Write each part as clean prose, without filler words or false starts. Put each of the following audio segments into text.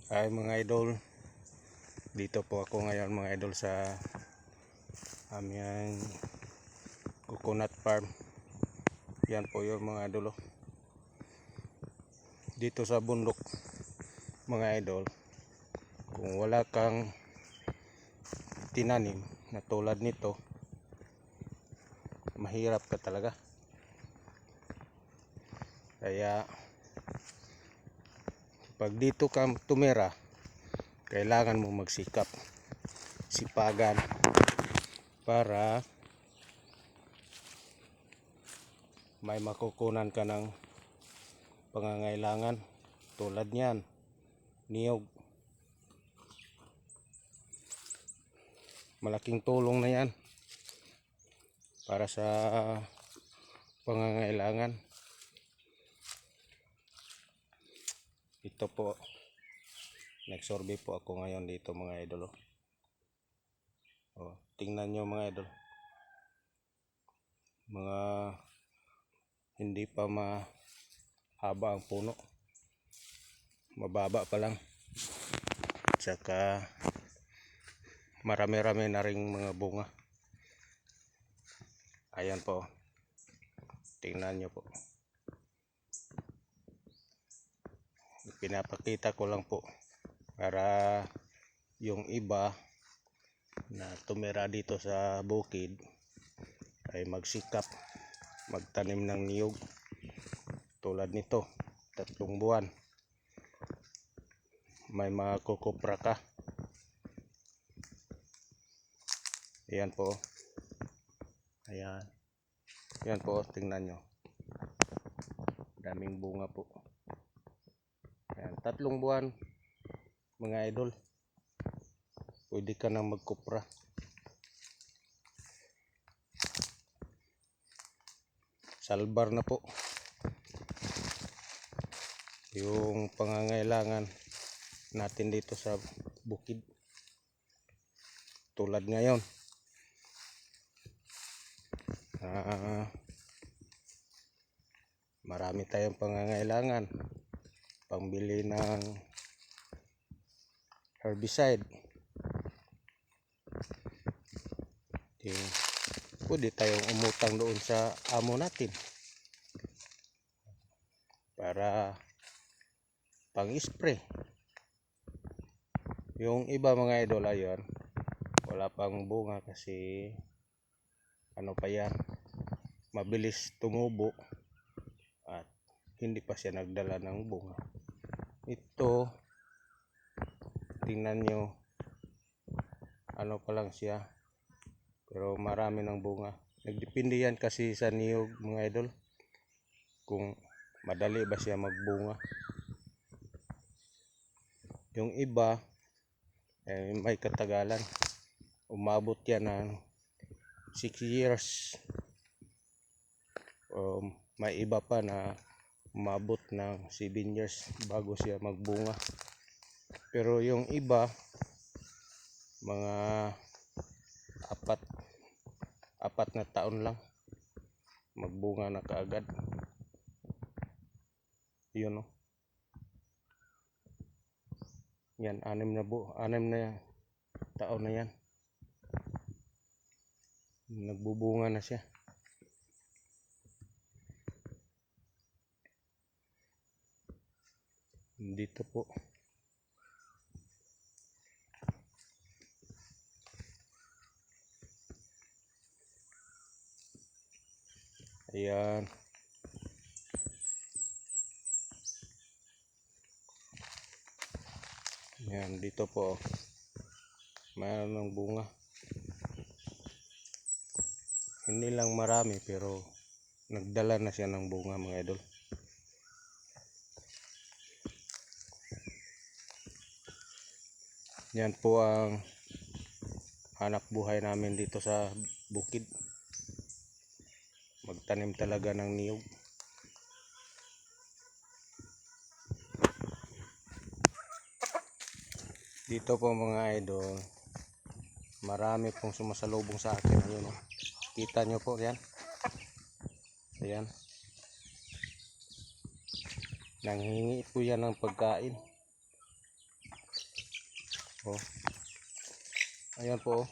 Ay mga idol, dito po ako ngayon mga idol sa aming coconut farm. Yan po yung mga idol. Dito sa bundok mga idol, kung wala kang tinanim na tulad nito, mahirap ka talaga. Kaya pag dito ka tumira, kailangan mo magsikap, sipagan para may makukunan ka ng pangangailangan tulad niyan, niyog. Malaking tulong na yan para sa pangangailangan. Ito po, nagsorbe po ako ngayon dito mga idol. Tingnan nyo mga idol, mga hindi pa mahaba ang puno, mababa pa lang, tsaka marami-rami na ring mga bunga. Ayan po, tingnan nyo po, pinapakita ko lang po para yung iba na tumira dito sa bukid ay magsikap magtanim ng niyog tulad nito. 3 buwan may makukupra ka. Ayan po, ayan, ayan po, tingnan nyo, daming bunga po. Ayan, 3 buwan mga idol, pwede ka nang magkupra. Salbar na po yung pangangailangan natin dito sa bukid. Tulad ngayon, marami tayong pangangailangan, pambili ng herbicide. Pwede tayong umutang doon sa amo natin para pang-spray. Yung iba mga idol, ayan, wala pang bunga kasi ano pa yan, mabilis tumubo at hindi pa siya nagdala ng bunga. Ito, tingnan nyo, ano pa lang siya, pero marami ng bunga. Nagdepende yan kasi sa niyog mga idol, kung madali ba siya magbunga. Yung iba may katagalan, umabot yan ng 6 years. May iba pa na umabot ng 7 years bago siya magbunga. Pero yung iba, mga apat na taon lang magbunga na kaagad. Yun o. Yan, 6 na taon na yan, nagbubunga na siya. Dito po, ayan, yan, dito po mayroon ng bunga. Hindi lang marami pero nagdala na siya ng bunga mga idol. Yan po ang hanap buhay namin dito sa bukid, magtanim talaga ng niyog. Dito po mga idol, marami pong sumasalubong sa akin. Ayun, kita nyo po yan. Ayan, nanghingi po yan ng pagkain. Oh. Ayan po. Oh.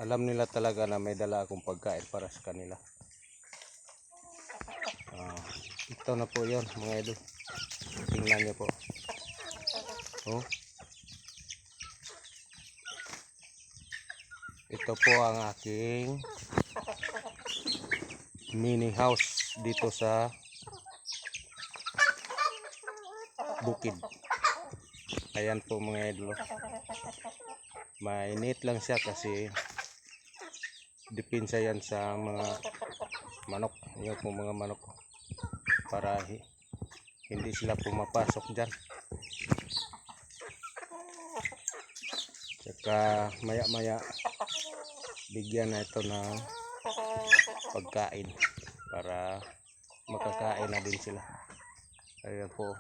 Alam nila talaga na may dala akong pagkain para sa kanila. Ito na po yun mga idol. Tingnan nyo po. Oh. Ito po ang aking mini house dito sa bukid. Ayan po mga idol. Mainit lang siya kasi depensa yan sa mga manok. Ayan po mga manok. Para hindi sila pumapasok dyan. Saka maya maya bigyan na ito ng pagkain para makakain na din sila. Ayan po.